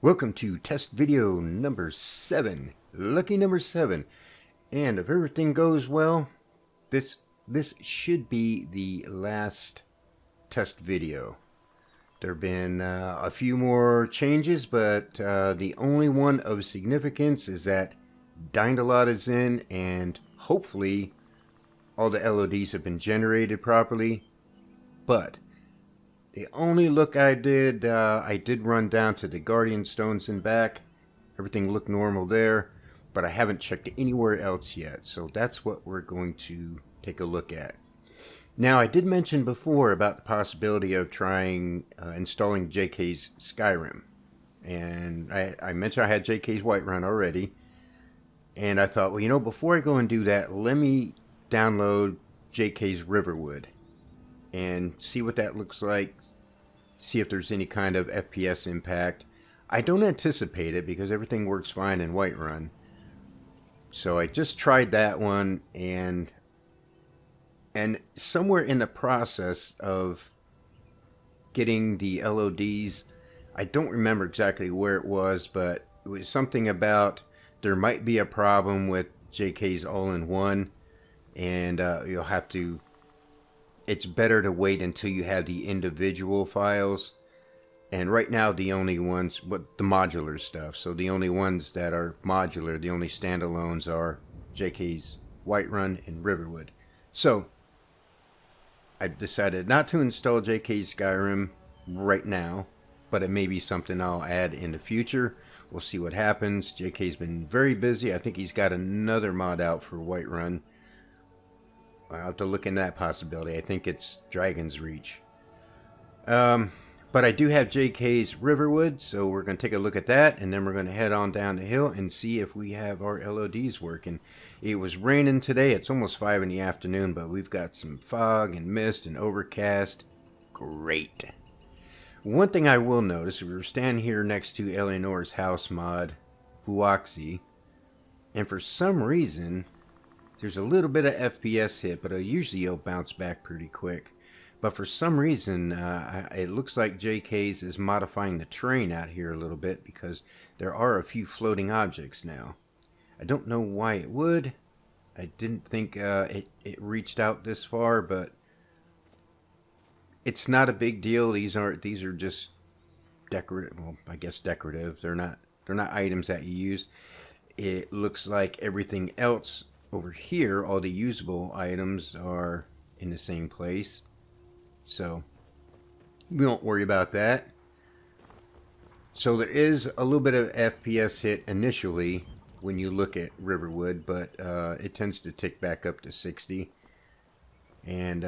Welcome to test video number 7, lucky number 7. And if everything goes well, this should be the last test video. There have been a few more changes, but the only one of significance is that Dynalot is in, and hopefully all the LODs have been generated properly. But the only look I did run down to the Guardian Stones and back. Everything looked normal there, but I haven't checked anywhere else yet. So that's what we're going to take a look at. Now, I did mention before about the possibility of trying installing JK's Skyrim. And I mentioned I had JK's Whiterun already. And I thought, well, you know, before I go and do that, let me download JK's Riverwood and see what that looks like, see if there's any kind of FPS impact. I don't anticipate it because everything works fine in Whiterun. So I just tried that one, and somewhere in the process of getting the LODs, I don't remember exactly where it was, but it was something about there might be a problem with JK's all-in-one, and you'll have to, it's better to wait until you have the individual files. And right now the only ones, but the modular stuff, so the only ones that are modular, the only standalones are JK's Whiterun and Riverwood. So I decided not to install JK's Skyrim right now, but it may be something I'll add in the future. We'll see what happens. JK's been very busy. I think he's got another mod out for Whiterun. I'll have to look into that possibility. I think it's Dragon's Reach. But I do have JK's Riverwood, so we're going to take a look at that, and then we're going to head on down the hill and see if we have our LODs working. It was raining today. It's almost 5 in the afternoon, but we've got some fog and mist and overcast. Great. One thing I will notice, we were standing here next to Eleanor's house mod, Vuoxy, and for some reason, there's a little bit of FPS hit, but usually it'll bounce back pretty quick. But for some reason, it looks like JK's is modifying the terrain out here a little bit because there are a few floating objects now. I don't know why it would. I didn't think it reached out this far, but it's not a big deal. These are just decorative. Well, I guess decorative. They're not items that you use. It looks like everything else over here, all the usable items are in the same place. So we won't worry about that. So there is a little bit of FPS hit initially when you look at Riverwood, but it tends to tick back up to 60. And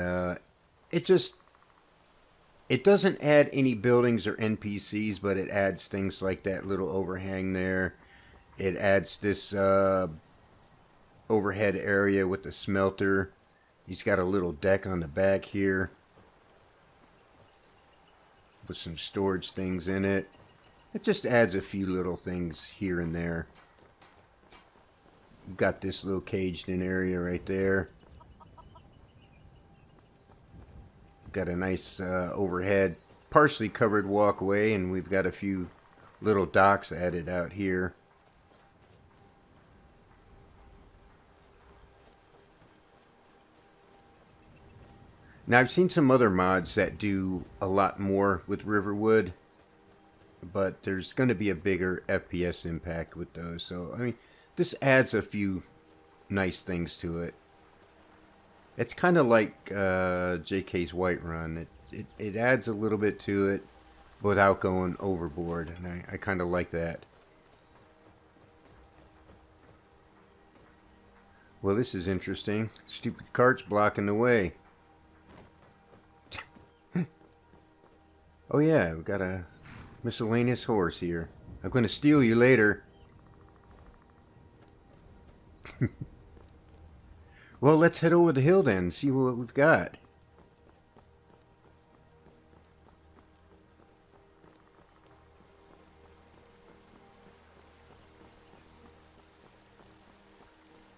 it doesn't add any buildings or NPCs, but it adds things like that little overhang there. It adds this overhead area with the smelter. He's got a little deck on the back here with some storage things in it. It just adds a few little things here and there. We've got this little caged in area right there. Got a nice overhead, partially covered walkway, and we've got a few little docks added out here. Now, I've seen some other mods that do a lot more with Riverwood, but there's going to be a bigger FPS impact with those. So, I mean, this adds a few nice things to it. It's kind of like JK's Whiterun. It adds a little bit to it without going overboard, and I kind of like that. Well, this is interesting. Stupid cart's blocking the way. Oh yeah, we've got a miscellaneous horse here. I'm going to steal you later. Well, let's head over the hill then and see what we've got.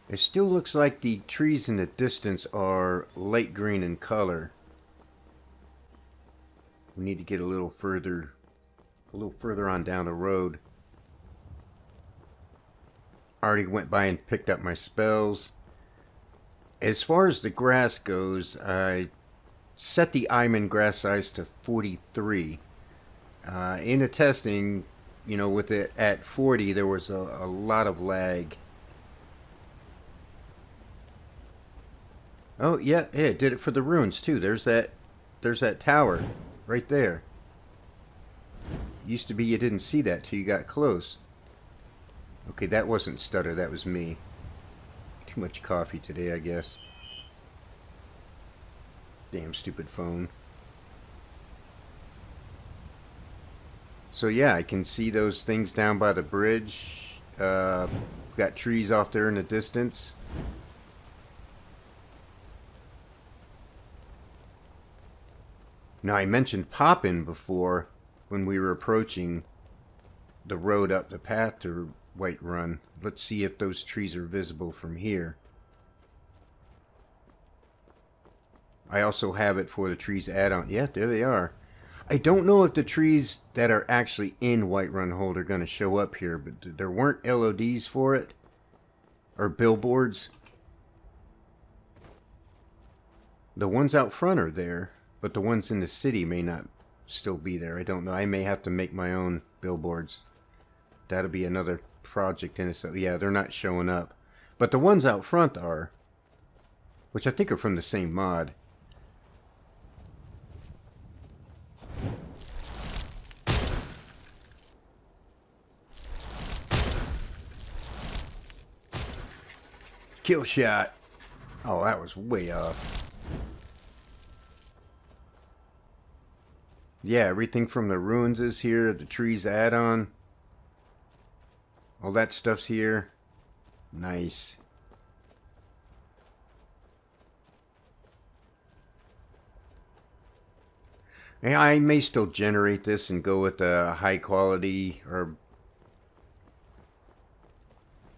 It still looks like the trees in the distance are light green in color. We need to get a little further on down the road. already went by and picked up my spells. As far as the grass goes, I set the Iman grass size to 43. In the testing, with it at 40, there was a lot of lag. Oh yeah, it did it for the runes too. There's that tower right there. Used to be you didn't see that till you got close. Okay, that wasn't stutter, that was me. Too much coffee today, I guess. Damn stupid phone. So yeah, I can see those things down by the bridge. Got trees off there in the distance. Now I mentioned popping before when we were approaching the road up the path to Whiterun. Let's see if those trees are visible from here. I also have it for the trees add-on. Yeah, there they are. I don't know if the trees that are actually in Whiterun Hold are going to show up here, but there weren't LODs for it. Or billboards. The ones out front are there, but the ones in the city may not still be there. I don't know. I may have to make my own billboards. That'll be another project in itself. Yeah, they're not showing up. But the ones out front are. Which I think are from the same mod. Kill shot. Oh, that was way off. Yeah, everything from the ruins is here. The trees add-on. All that stuff's here. Nice. Yeah, I may still generate this and go with the high quality or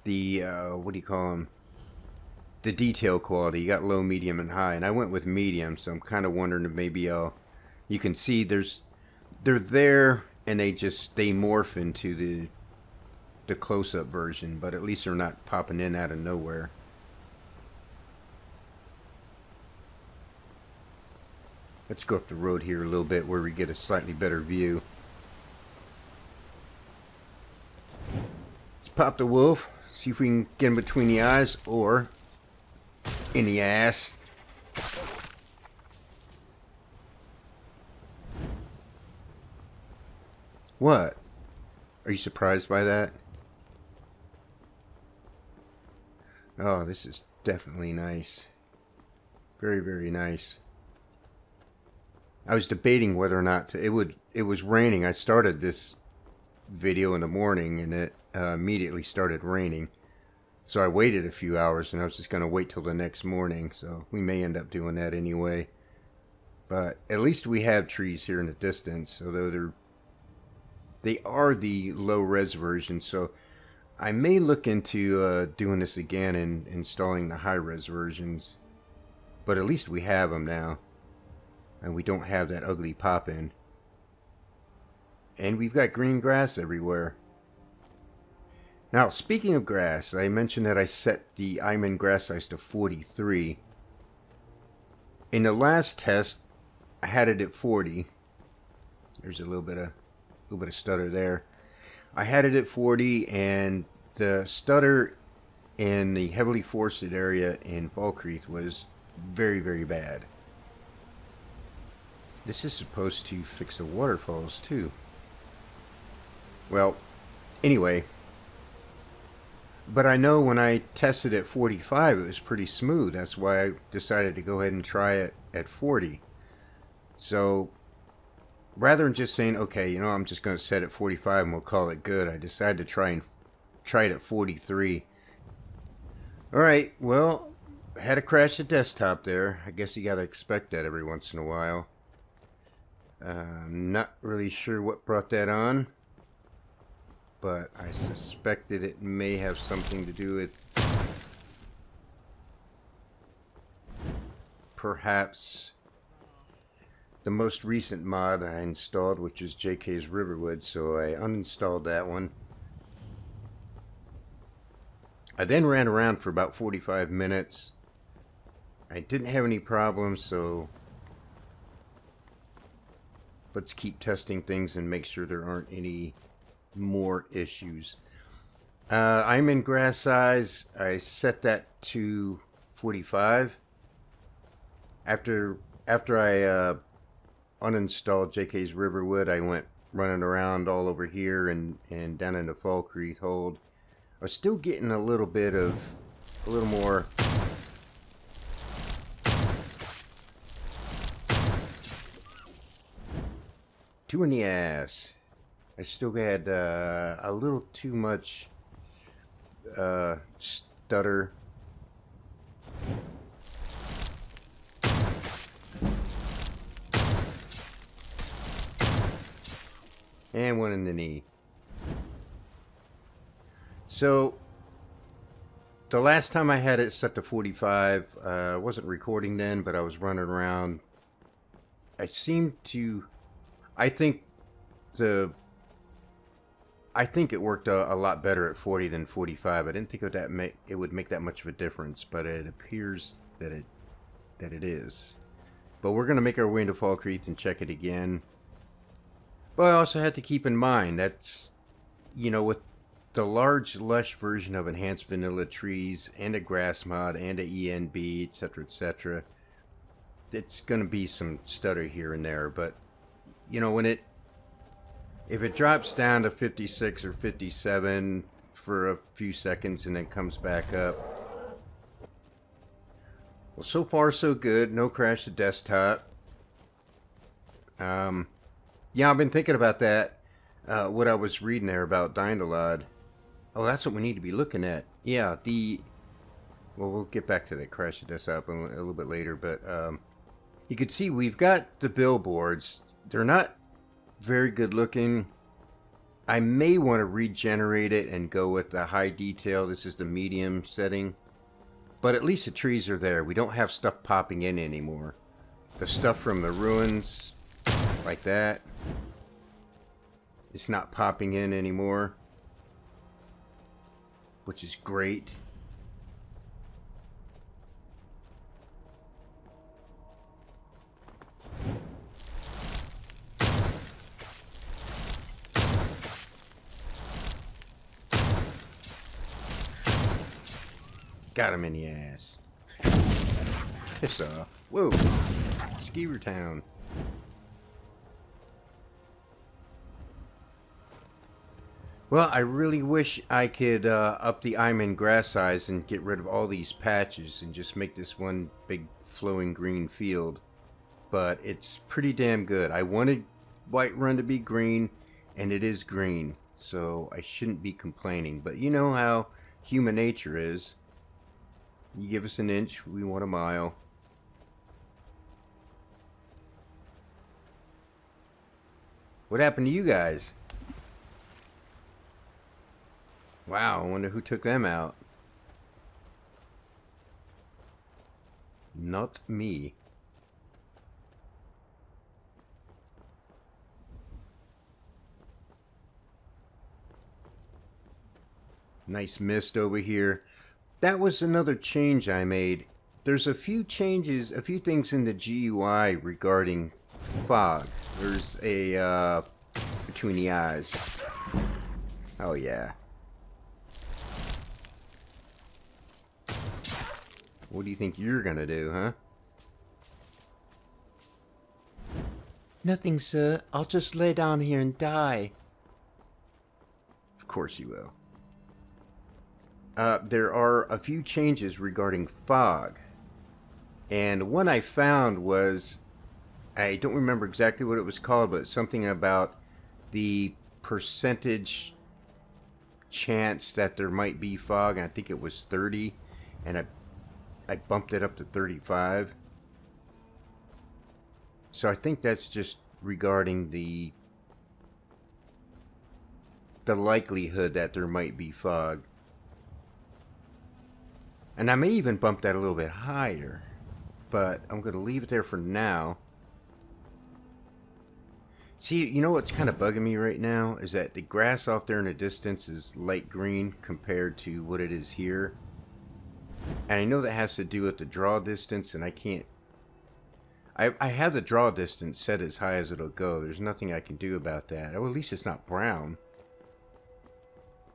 the, what do you call them? The detail quality. You got low, medium, and high. And I went with medium, so I'm kind of wondering if maybe you can see they're there and they morph into the close-up version, but at least they're not popping in out of nowhere. Let's go up the road here a little bit where we get a slightly better view. Let's pop the wolf, see if we can get him between the eyes or in the ass. What? Are you surprised by that? Oh, this is definitely nice. Very, very nice. I was debating whether or not to, it was raining. I started this video in the morning and it immediately started raining. So I waited a few hours and I was just going to wait till the next morning. So we may end up doing that anyway. But at least we have trees here in the distance, although they are the low res version. So I may look into doing this again and installing the high res versions. But at least we have them now. And we don't have that ugly pop in. And we've got green grass everywhere. Now, speaking of grass, I mentioned that I set the Iman grass size to 43. In the last test, I had it at 40. There's a little bit of stutter there. I had it at 40, and the stutter in the heavily forested area in Falkreath was very, very bad. This is supposed to fix the waterfalls too. Well, anyway. But I know when I tested at 45, it was pretty smooth. That's why I decided to go ahead and try it at 40. So, rather than just saying, okay, I'm just going to set it 45 and we'll call it good, I decided to try it at 43. Alright, well, I had to crash the desktop there. I guess you got to expect that every once in a while. I'm not really sure what brought that on, but I suspected it may have something to do with perhaps the most recent mod I installed, which is JK's Riverwood, so I uninstalled that one. I then ran around for about 45 minutes. I didn't have any problems, so let's keep testing things and make sure there aren't any more issues. I'm in grass size. I set that to 45. After I uninstalled JK's Riverwood, I went running around all over here and down in the Falkreath hold. I was still getting a little more. Two in the ass. I still had a little too much stutter. And one in the knee. So, the last time I had it set to 45, I wasn't recording then, but I was running around. I think it worked a lot better at 40 than 45. I didn't think it would make that much of a difference, but it appears that it is. But we're going to make our way into Falkreath and check it again. But I also had to keep in mind that's, with the large lush version of enhanced vanilla trees and a grass mod and a ENB, etc., etc., it's going to be some stutter here and there. But if it drops down to 56 or 57 for a few seconds and then comes back up, well, so far so good. No crash to desktop. Yeah, I've been thinking about that. What I was reading there about Dynalod. Oh, that's what we need to be looking at. Yeah, well, we'll get back to that crash to desktop a little bit later, but you can see we've got the billboards. They're not very good looking. I may want to regenerate it and go with the high detail. This is the medium setting. But at least the trees are there. We don't have stuff popping in anymore. The stuff from the ruins, like that, it's not popping in anymore, which is great. Got him in the ass. Piss off. Whoa. Skeever Town. Well, I really wish I could up the Iron grass size and get rid of all these patches and just make this one big flowing green field. But it's pretty damn good. I wanted Whiterun to be green, and it is green. So I shouldn't be complaining. But you know how human nature is. You give us an inch, we want a mile. What happened to you guys? Wow, I wonder who took them out. Not me. Nice mist over here. That was another change I made. There's a few changes, a few things in the GUI regarding fog. There's a, between the eyes. Oh yeah. What do you think you're gonna do, huh? Nothing, sir. I'll just lay down here and die. Of course you will. There are a few changes regarding fog. And one I found was, I don't remember exactly what it was called, but something about the percentage chance that there might be fog. And I think it was 30. And I bumped it up to 35. So I think that's just regarding the likelihood that there might be fog. And I may even bump that a little bit higher, but I'm going to leave it there for now. See, you know what's kind of bugging me right now is that the grass off there in the distance is light green compared to what it is here. And I know that has to do with the draw distance, and I can't... I have the draw distance set as high as it'll go. There's nothing I can do about that. Oh, at least it's not brown.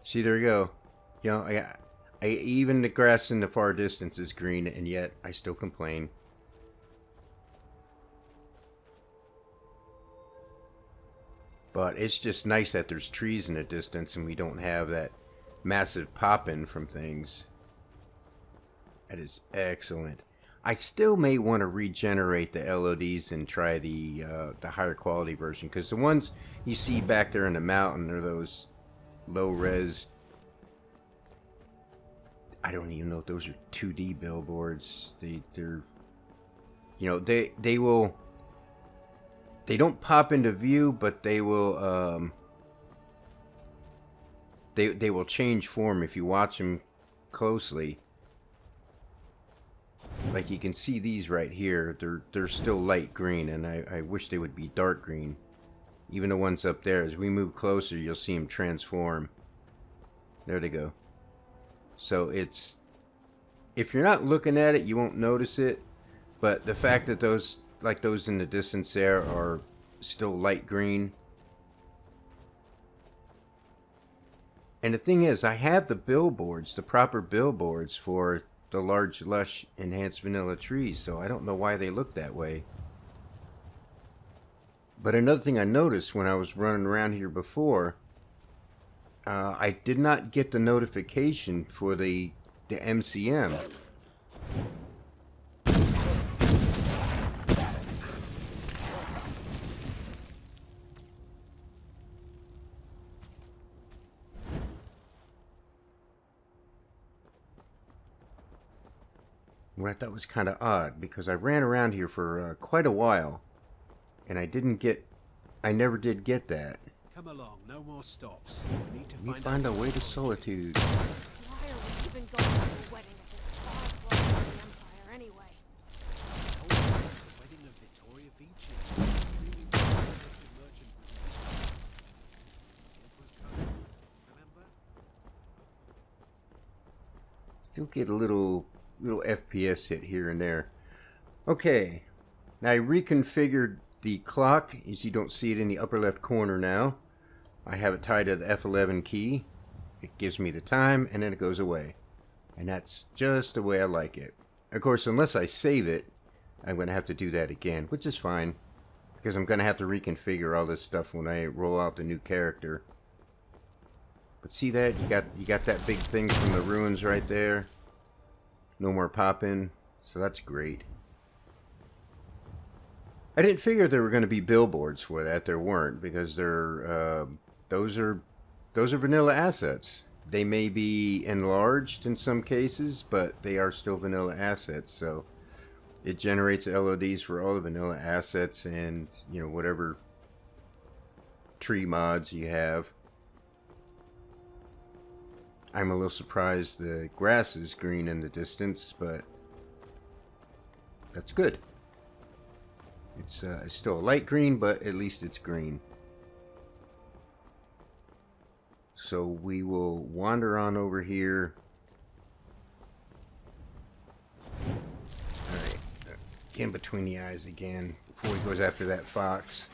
See, there you go. You know, even the grass in the far distance is green, and yet I still complain. But it's just nice that there's trees in the distance and we don't have that massive pop-in from things. That is excellent. I still may want to regenerate the LODs and try the higher quality version, because the ones you see back there in the mountain are those low-res... I don't even know if those are 2D billboards. They're... You know, they will... They don't pop into view, but they will they will change form if you watch them closely. Like you can see these right here, they're still light green, and I wish they would be dark green. Even the ones up there, as we move closer, you'll see them transform. There they go. So it's, if you're not looking at it, you won't notice it, but the fact that those, like those in the distance there, are still light green. And the thing is, I have the billboards, the proper billboards for the large, lush, enhanced vanilla trees, so I don't know why they look that way. But another thing I noticed when I was running around here before, I did not get the notification for the MCM. What I thought was kind of odd, because I ran around here for quite a while, and I never did get that. Come along, no more stops. We find our way to solitude. Why are we even going to a wedding at this far part of the Empire anyway? The wedding of Victoria Beach. Remember? Still get a little FPS hit here and there. Okay, now I reconfigured the clock, as you don't see it in the upper left corner now. I have it tied to the F11 key. It gives me the time, and then it goes away. And that's just the way I like it. Of course, unless I save it, I'm going to have to do that again, which is fine, because I'm going to have to reconfigure all this stuff when I roll out the new character. But see that? You got that big thing from the ruins right there. No more pop-in, so that's great. I didn't figure there were going to be billboards for that. There weren't, because they're those are vanilla assets. They may be enlarged in some cases, but they are still vanilla assets. So it generates LODs for all the vanilla assets, and you know, whatever tree mods you have. I'm a little surprised the grass is green in the distance, but that's good. It's still a light green, but at least it's green. So we will wander on over here. Alright, in between the eyes again, before he goes after that fox.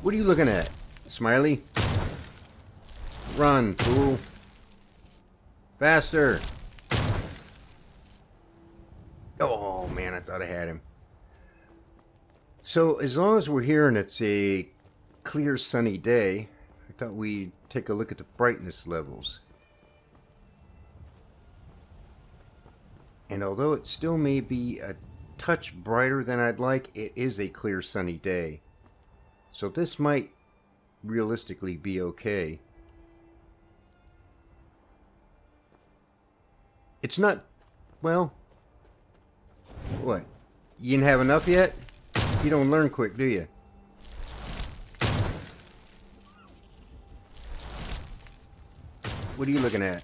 What are you looking at, Smiley? Run, fool. Faster. Oh, man, I thought I had him. So, as long as we're here and it's a clear, sunny day, I thought we'd take a look at the brightness levels. And although it still may be a touch brighter than I'd like, it is a clear, sunny day. So this might realistically be okay. It's not, well, what? You didn't have enough yet? You don't learn quick, do you? What are you looking at?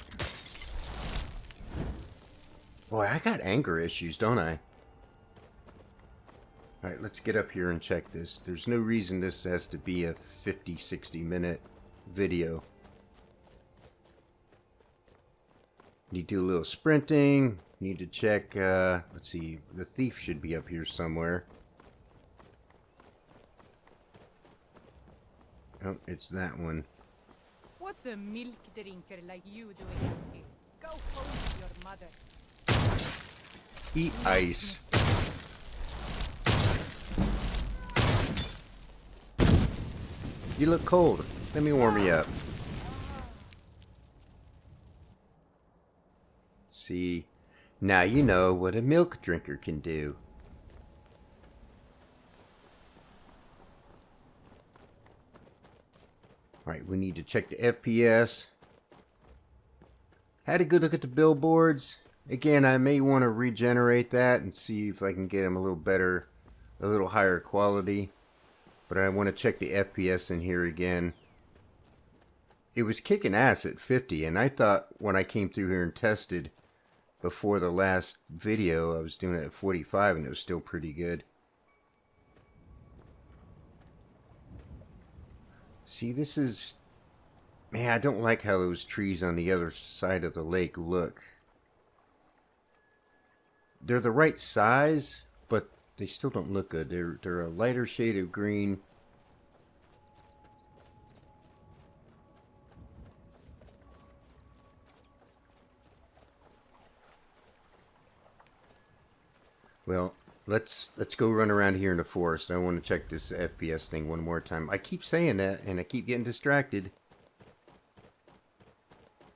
Boy, I got anger issues, don't I? Alright, let's get up here and check this. There's no reason this has to be a 50, 60-minute video. Need to do a little sprinting. Need to check, let's see, the thief should be up here somewhere. Oh, it's that one. What's a milk drinker like you doing out here? Go home to your mother. Eat ice. You look cold. Let me warm you up. See, now you know what a milk drinker can do. Alright, we need to check the FPS. Had a good look at the billboards. Again, I may want to regenerate that and see if I can get them a little better, a little higher quality. But I want to check the FPS in here again. It was kicking ass at 50, and I thought when I came through here and tested before the last video, I was doing it at 45 and it was still pretty good. See, this is... Man, I don't like how those trees on the other side of the lake look. They're the right size, but they still don't look good. They're a lighter shade of green. Well, let's go run around here in the forest. I want to check this FPS thing one more time. I keep saying that, and I keep getting distracted.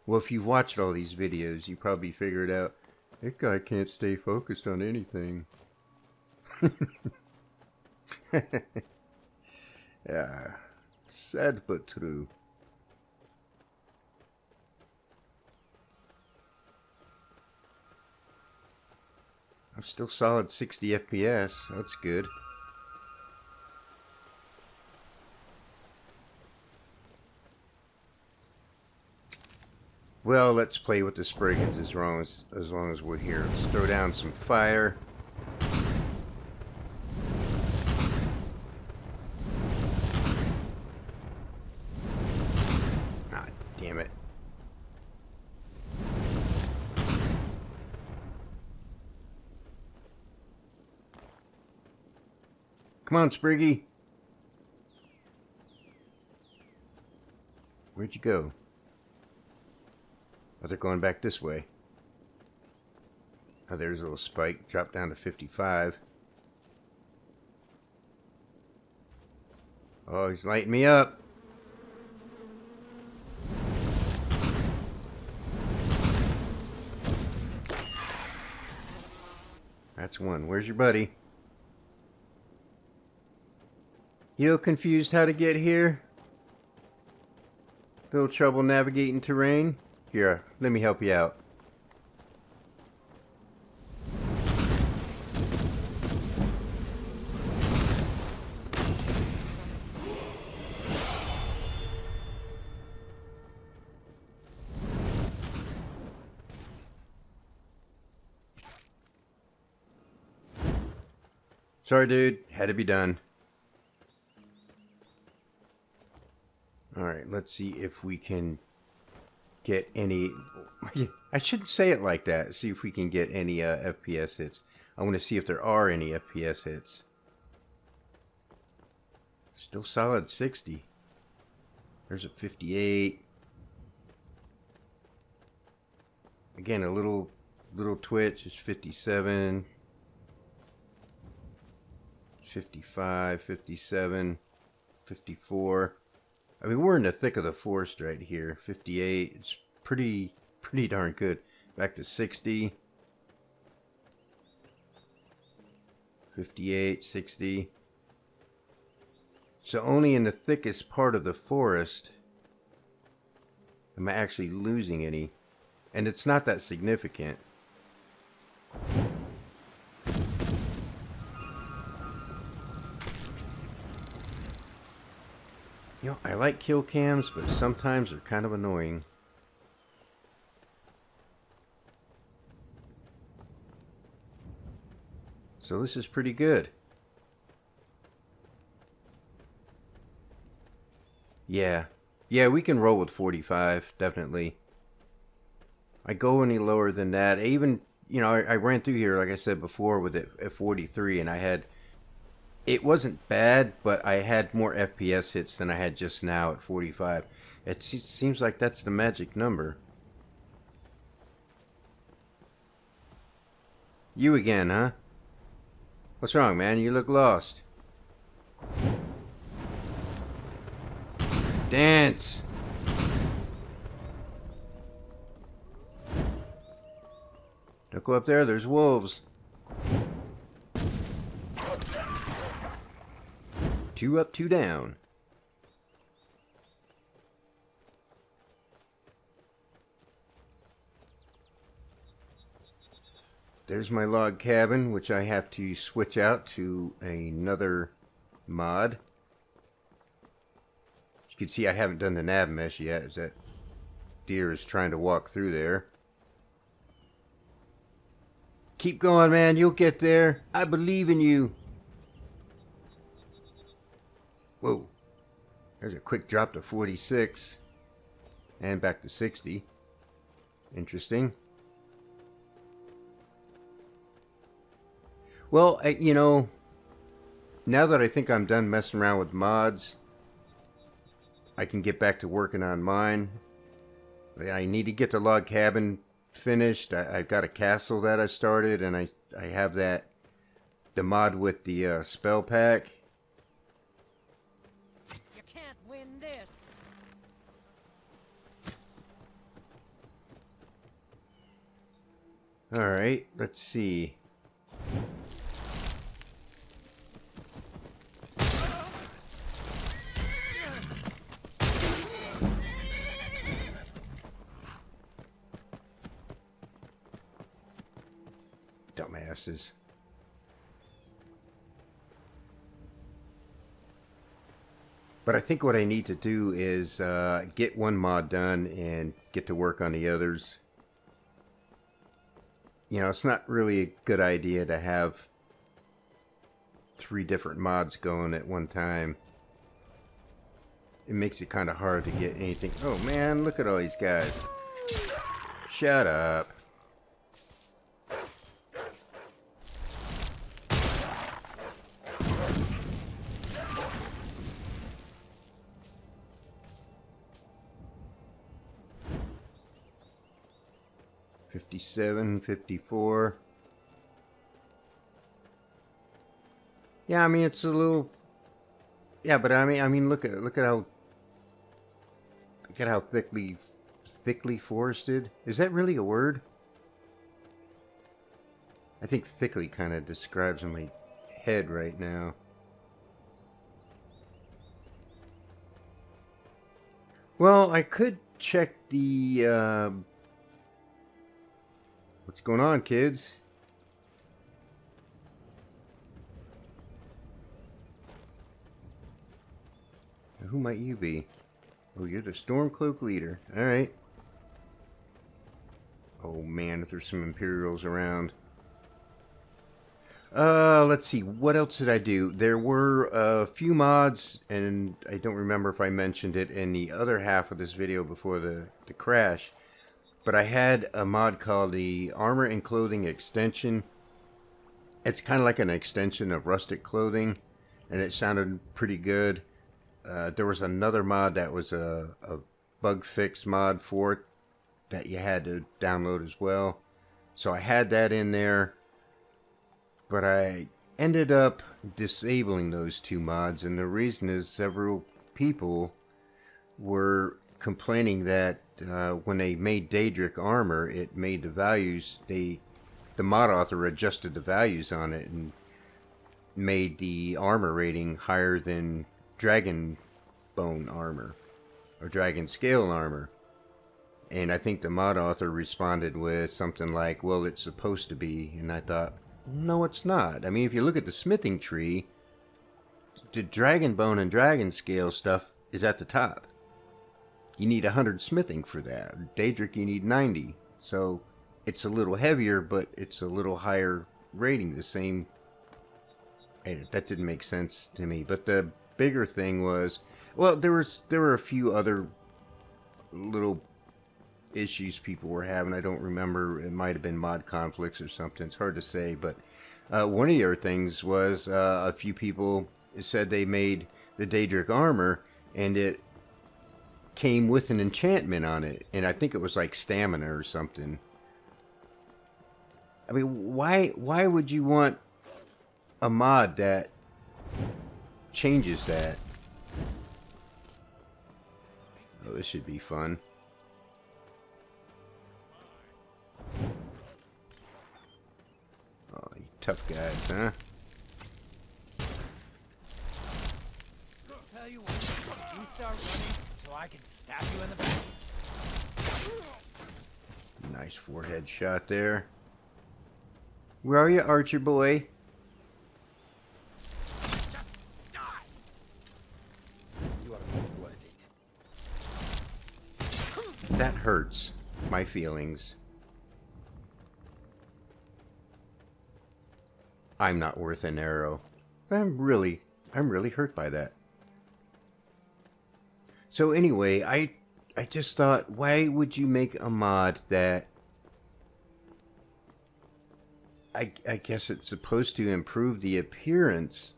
Well, if you've watched all these videos, you probably figured out that guy can't stay focused on anything. Yeah, sad but true. I'm still solid 60 FPS. That's good. Well, let's play with the Spriggans as long as we're here. Let's throw down some fire. Ah, damn it. Come on, Spriggy. Where'd you go? Oh, they're going back this way. Oh, there's a little spike. Drop down to 55. Oh, he's lighting me up. That's one. Where's your buddy? You confused how to get here? Little trouble navigating terrain? Here, let me help you out. Sorry, dude. Had to be done. Alright, let's see if we can get any... I shouldn't say it like that. See if we can get any FPS hits. I want to see if there are any FPS hits. Still solid 60. There's a 58. Again, a little twitch is 57. 55, 57, 54. I mean, we're in the thick of the forest right here. 58. It's pretty darn good. Back to 60. 58, 60. So only in the thickest part of the forest am I actually losing any. And it's not that significant. You know, I like kill cams, but sometimes they're kind of annoying. So this is pretty good. Yeah. Yeah, we can roll with 45, definitely. I go any lower than that. I even, I ran through here, like I said before, with it at 43, and it wasn't bad, but I had more FPS hits than I had just now at 45. It seems like that's the magic number. You again, huh? What's wrong, man? You look lost. Dance! Don't go up there, there's wolves. 2 up, 2 down. There's my log cabin, which I have to switch out to another mod. You can see I haven't done the nav mesh yet, as that deer is trying to walk through there. Keep going, man. You'll get there. I believe in you. Whoa. There's a quick drop to 46. And back to 60. Interesting. Well, now that I think I'm done messing around with mods, I can get back to working on mine. I need to get the log cabin finished. I've got a castle that I started, and I have the mod with the spell pack. You can't win this. Alright, let's see. Dumbasses. But I think what I need to do is get one mod done and get to work on the others. It's not really a good idea to have 3 different mods going at one time. It makes it kind of hard to get anything. Oh man, look at all these guys. Shut up. $57, $54. Yeah, I mean it's a little. Yeah, but I mean look at how thickly forested. Is that really a word? I think thickly kind of describes in my head right now. Well, I could check the. What's going on, kids? Who might you be? Oh, you're the Stormcloak leader. Alright. Oh man, if there's some Imperials around. Let's see. What else did I do? There were a few mods, and I don't remember if I mentioned it in the other half of this video before the crash. But I had a mod called the Armor and Clothing Extension. It's kind of like an extension of Rustic Clothing, and it sounded pretty good. There was another mod that was a bug fix mod for it that you had to download as well. So I had that in there, but I ended up disabling those 2 mods, and the reason is several people were complaining that when they made Daedric armor, it made the values, the mod author adjusted the values on it and made the armor rating higher than dragon bone armor or dragon scale armor. And I think the mod author responded with something like, well, it's supposed to be. And I thought, no, it's not. I mean, if you look at the smithing tree, the dragon bone and dragon scale stuff is at the top. You need 100 smithing for that. Daedric, you need 90. So it's a little heavier, but it's a little higher rating. The same That didn't make sense to me. But the bigger thing was, well, there were a few other little issues people were having. I don't remember. It might have been mod conflicts or something. It's hard to say. But one of the other things was a few people said they made the Daedric armor and it came with an enchantment on it, and I think it was like stamina or something. I mean, why would you want a mod that changes that? Oh, this should be fun. Oh, you tough guys, huh? Tell you what, you start running so I can stab you in the back. Nice forehead shot there. Where are you, Archer boy? Just die! You are worth it. That hurts my feelings. I'm not worth an arrow. I'm really hurt by that. So anyway, I just thought, why would you make a mod that I guess it's supposed to improve the appearance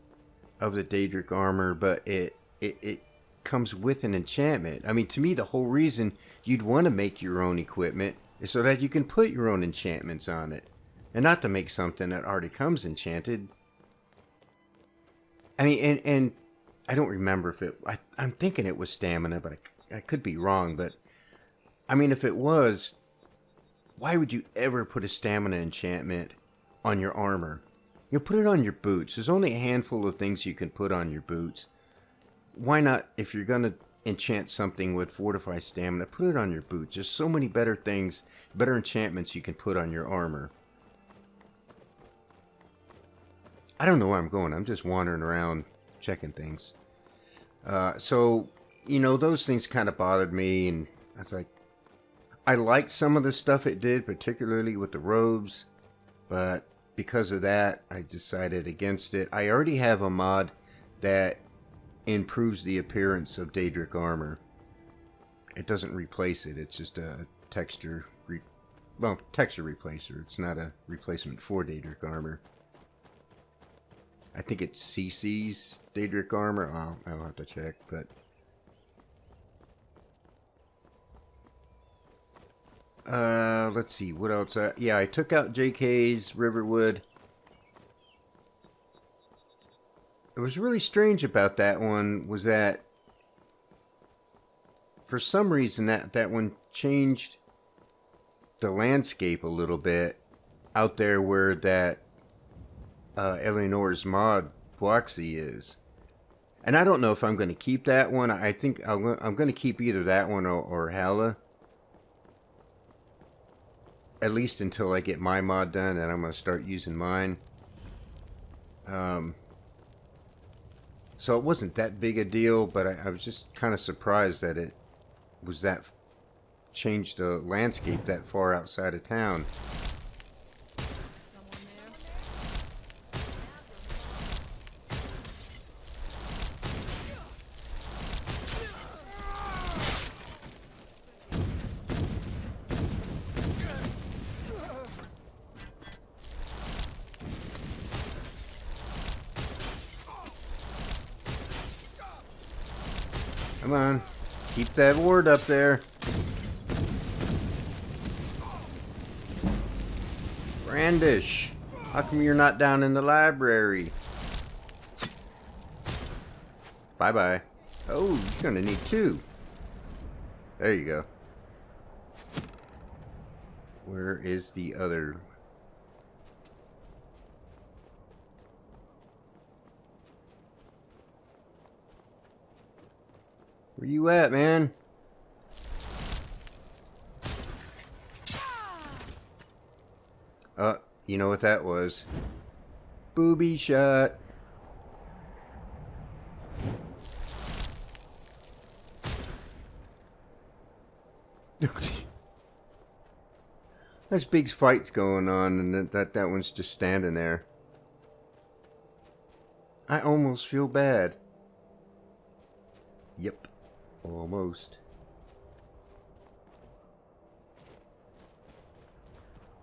of the Daedric armor, but it comes with an enchantment. I mean, to me, the whole reason you'd want to make your own equipment is so that you can put your own enchantments on it, and not to make something that already comes enchanted. I mean, and I don't remember if it... I'm thinking it was stamina, but I could be wrong. But, I mean, if it was, why would you ever put a stamina enchantment on your armor? You put it on your boots. There's only a handful of things you can put on your boots. Why not, if you're going to enchant something with fortified stamina, put it on your boots. There's so many better things, better enchantments you can put on your armor. I don't know where I'm going. I'm just wandering around checking things. So, you know, those things kind of bothered me, and I was like, I liked some of the stuff it did, particularly with the robes, but because of that, I decided against it. I already have a mod that improves the appearance of Daedric armor. It doesn't replace it. It's just a texture replacer. It's not a replacement for Daedric armor. I think it's CC's Daedric armor. Oh, I'll have to check, but... let's see, what else? Yeah, I took out JK's Riverwood. It was really strange about that one was that for some reason that one changed the landscape a little bit out there where that Eleanor's mod Voxy is. And I don't know if I'm going to keep that one. I think I'm going to keep either that one or Hala. At least until I get my mod done, and I'm going to start using mine. So it wasn't that big a deal, but I was just kind of surprised that it was that changed the landscape that far outside of town. Come on, keep that ward up there. Brandish, how come you're not down in the library? Bye-bye. Oh, you're gonna need two. There you go. Where is the other? Where you at, man? You know what that was? Booby shot. There's big fights going on, and that one's just standing there. I almost feel bad. Yep, almost.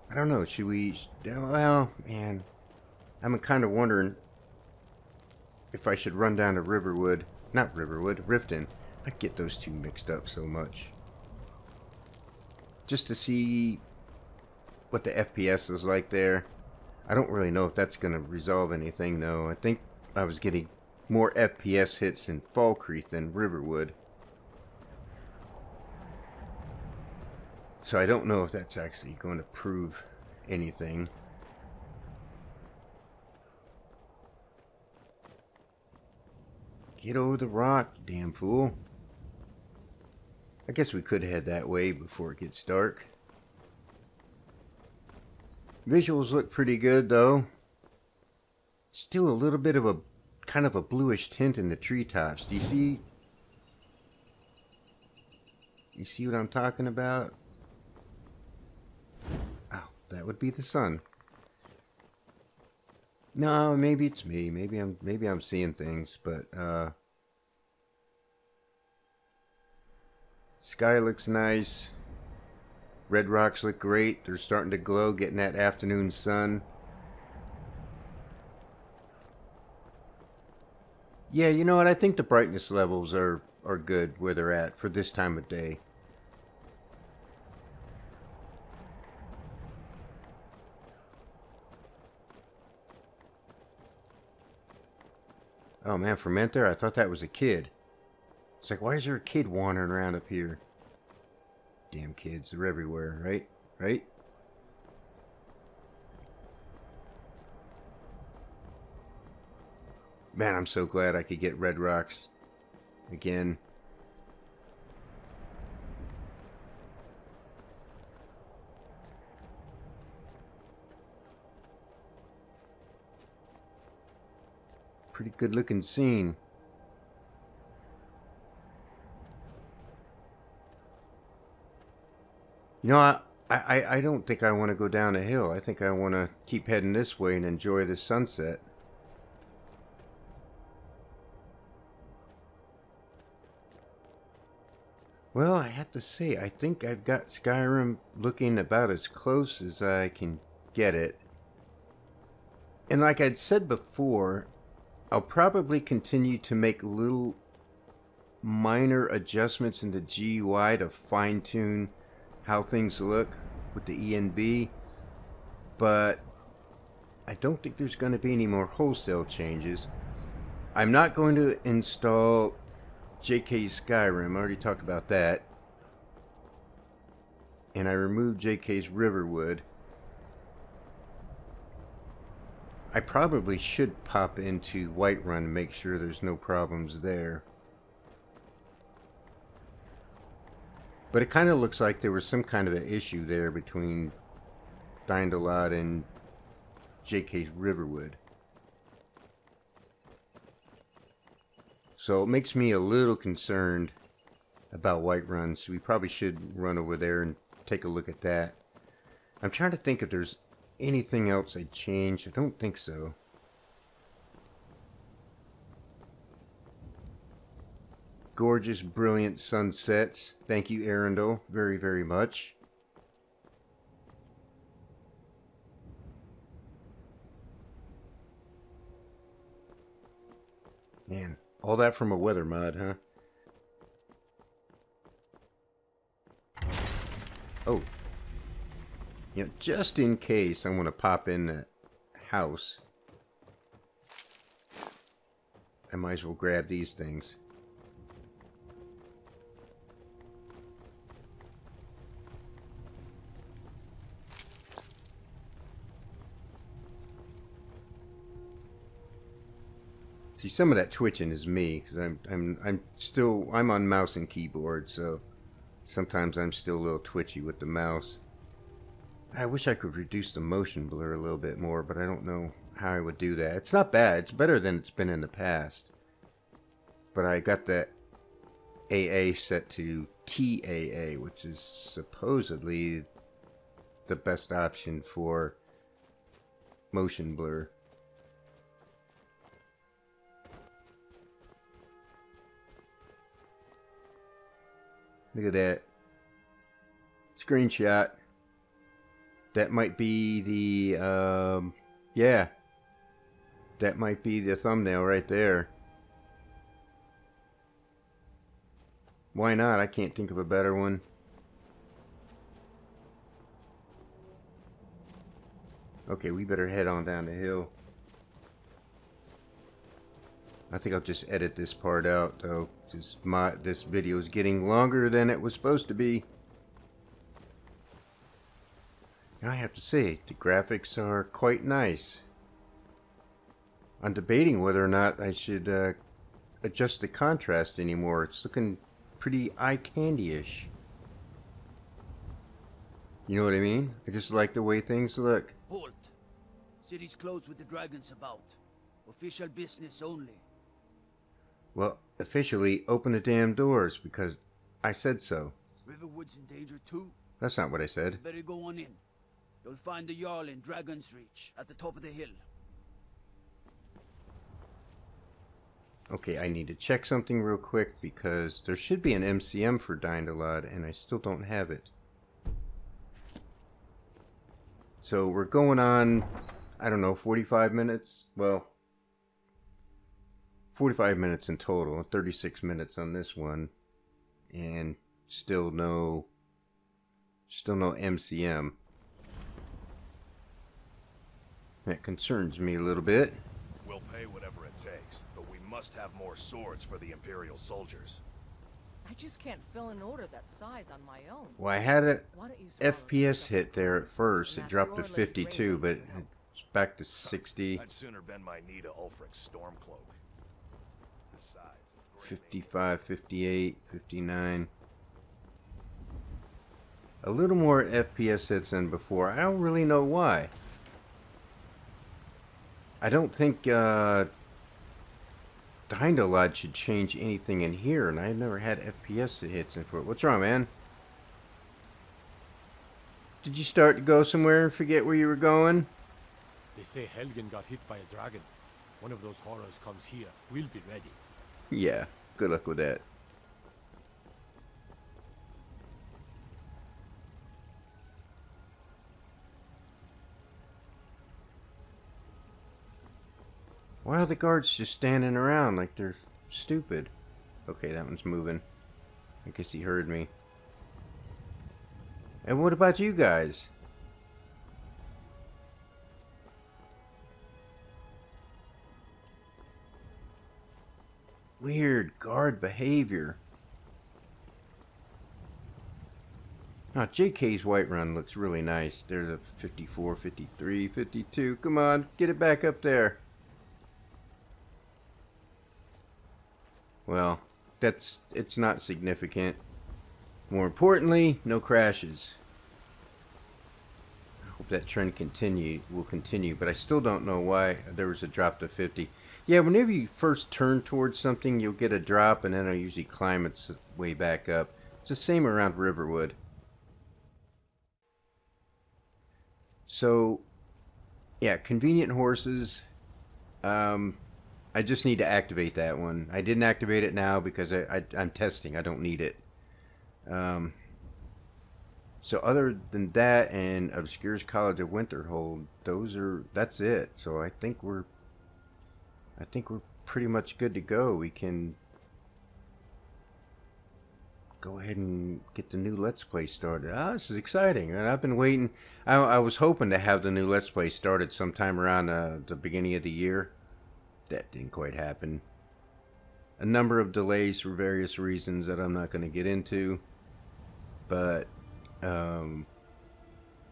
I don't know, should we... Well, man, I'm kind of wondering if I should run down to Riverwood. Not Riverwood, Riften. I get those two mixed up so much. Just to see what the FPS is like there. I don't really know if that's going to resolve anything, though. I think I was getting more FPS hits in Fall Creek than Riverwood. So I don't know if that's actually going to prove anything. Get over the rock, you damn fool. I guess we could head that way before it gets dark. Visuals look pretty good, though. Still a little bit of a kind of a bluish tint in the treetops. Do you see? You see what I'm talking about? Oh, that would be the sun. No, maybe it's me. Maybe I'm seeing things, but sky looks nice. Red rocks look great. They're starting to glow, getting that afternoon sun. Yeah, you know what? I think the brightness levels are good where they're at for this time of day. Oh man, Fermenter, I thought that was a kid. It's like, why is there a kid wandering around up here? Damn kids, they're everywhere, right? Right? Man, I'm so glad I could get red rocks again. Pretty good looking scene. You know, I don't think I want to go down a hill. I think I want to keep heading this way and enjoy the sunset. Well, I have to say, I think I've got Skyrim looking about as close as I can get it. And like I'd said before, I'll probably continue to make little minor adjustments in the GUI to fine-tune how things look with the ENB, but I don't think there's going to be any more wholesale changes. I'm not going to install JK's Skyrim. I already talked about that. And I removed JK's Riverwood. I probably should pop into Whiterun and make sure there's no problems there. But it kind of looks like there was some kind of an issue there between Dindalot and JK's Riverwood. So it makes me a little concerned about Whiterun, so we probably should run over there and take a look at that. I'm trying to think if there's anything else I'd change. I don't think so. Gorgeous, brilliant sunsets. Thank you, Arundel, very, very much. Man, all that from a weather mod, huh? Oh. You know, just in case I want to pop in that house, I might as well grab these things. See, some of that twitching is me, because I'm on mouse and keyboard, so sometimes I'm still a little twitchy with the mouse. I wish I could reduce the motion blur a little bit more, but I don't know how I would do that. It's not bad. It's better than it's been in the past. But I got the AA set to TAA, which is supposedly the best option for motion blur. Look at that. Screenshot. That might be the, yeah. That might be the thumbnail right there. Why not? I can't think of a better one. Okay, we better head on down the hill. I think I'll just edit this part out, though. This video is getting longer than it was supposed to be. I have to say, the graphics are quite nice. I'm debating whether or not I should adjust the contrast anymore. It's looking pretty eye candy-ish. You know what I mean? I just like the way things look. Halt. City's closed with the dragons about. Official business only. Well, officially, open the damn doors, because I said so. Riverwood's in danger too. That's not what I said. Better go on in. You'll find the Jarl in Dragon's Reach, at the top of the hill. Okay, I need to check something real quick, because there should be an MCM for Dindalad, and I still don't have it. So we're going on, I don't know, 45 minutes? Well, 45 minutes in total, 36 minutes on this one, and still no MCM. That concerns me a little bit. We'll pay whatever it takes, but we must have more swords for the Imperial soldiers. I just can't fill an order that size on my own. Well, I had a Why don't you swallow FPS this hit there at first. It Master dropped to Orland's 52, raven but can help. it's back to 60. I'd sooner bend my knee to Ulfric's Stormcloak. Besides, a great 55, 58, 59. A little more FPS hits than before. I don't really know why. I don't think Dindalad should change anything in here, and I've never had FPS hits in for it. What's wrong, man? Did you start to go somewhere and forget where you were going? They say Helgen got hit by a dragon. One of those horrors comes here. We'll be ready. Yeah, good luck with that. Why are the guards just standing around like they're stupid? Okay, that one's moving. I guess he heard me. And what about you guys? Weird guard behavior. Now, JK's Whiterun looks really nice. There's a 54, 53, 52. Come on, get it back up there. Well, it's not significant. More importantly, no crashes. I hope that trend will continue, but I still don't know why there was a drop to 50. Yeah, whenever you first turn towards something, you'll get a drop, and then it'll usually climb its way back up. It's the same around Riverwood. So, yeah, convenient horses. I just need to activate that one. I didn't activate it now because I'm testing. I don't need it. So other than that and Obscure's College of Winterhold, that's it. So I think we're pretty much good to go. We can go ahead and get the new Let's Play started. Ah, this is exciting. And I've been waiting. I was hoping to have the new Let's Play started sometime around the beginning of the year. That didn't quite happen. A number of delays for various reasons that I'm not going to get into. But,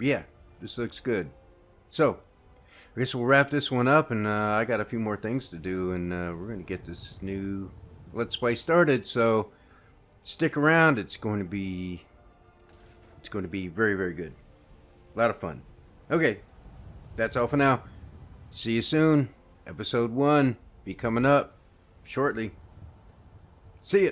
yeah, this looks good. So, I guess we'll wrap this one up, and I got a few more things to do, and we're going to get this new Let's Play started. So, stick around. It's going to be very, very good. A lot of fun. Okay, that's all for now. See you soon. Episode 1 be coming up shortly. See ya.